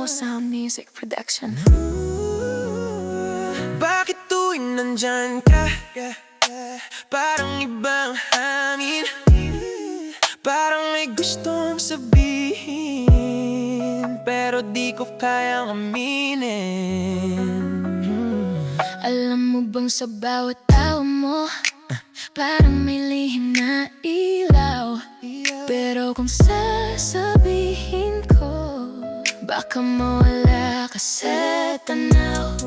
Sound Music Production. Bakit tuwing nandyan ka? Parang ibang hangin, parang may gustong sabihin, pero di ko kayang aminin. Alam mo bang sa bawat tawa mo parang may lihim na ilaw, pero kung sasabihin ko baka mawala ka sa tanaw.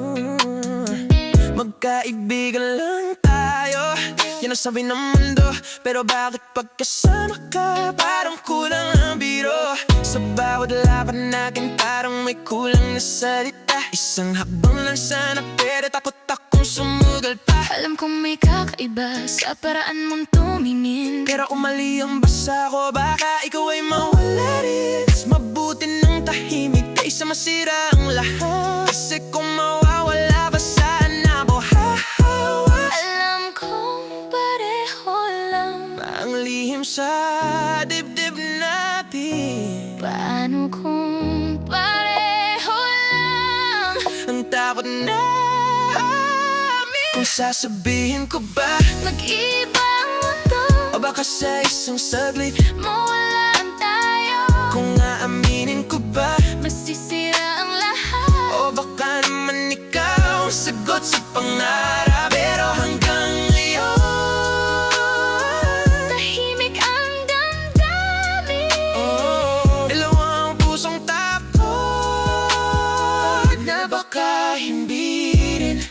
Magkaibigan lang tayo, yan ang sabi ng mundo, pero bakit pagkasama ka parang kulang ang biro? Sa bawat laban natin parang may kulang na salita. Isang habang lang sana pero takot akong sumugal pa. Alam kong may kakaiba sa paraan mong tumingin, pero kung mali ang basa ko baka ikaw ay mawala rin. Mas mabuti ng tahimik kaysa masira ang lahat, kasi kung mawawala ba sana buhahawa. alam kong pareho lang Ang lihim sa dibdib natin, paano kung pareho lang ang takot namin. Kung sasabihin ko ba mag-iba ang mundo o baka sa isang saglit mawalan tayo, kung aaminin ko ba masisira ang lahat. o baka naman ikaw ang sagot sa pangarap. Pero hanggang ngayon Tahimik ang damdamin, dalawang pusong takot na baka himbirin.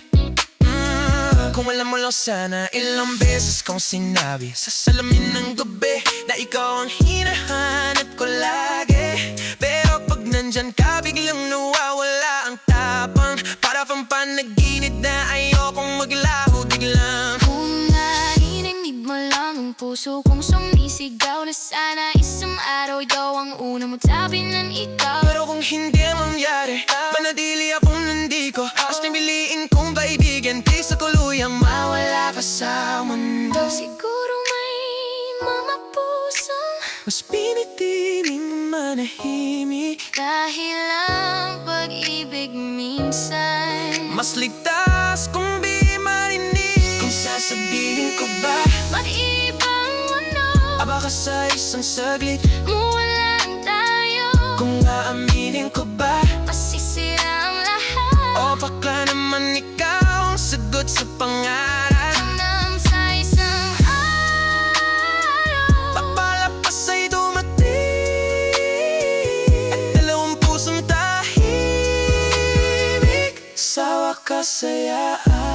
Kung alam mo lang sana ilang beses kong sinabi sa salamin ng gabi na ikaw ang hinahanap ko lagi, pero pag nandyan ka biglang nawawala ang tapang, para pang panaginip na ayokong maglaho biglang. kung narinig mo lang ang puso kong sumisigaw na sana isang araw ikaw ang una mo tabinan ikaw. Pero kung hindi mangyari, manatili akong nandiko, mas pipiliin kong kaibigan kaysa tuluyang mawala ka sa mundo. Siguro may mga pusong Mas pinitiling manahimik, dahil ang pag-ibig minsan mas ligtas kung di marinig. Kung sasabihin ko ba mag-ibang ano, baka sa isang saglit, mawalan tayo, kung aaminin ko ba masisira ang lahat. o baka naman ikaw ang sagot sa pangarap. Nang sa isang araw Papalapas ay dumating at dalawang pusong tahimik sa wakas sayaan.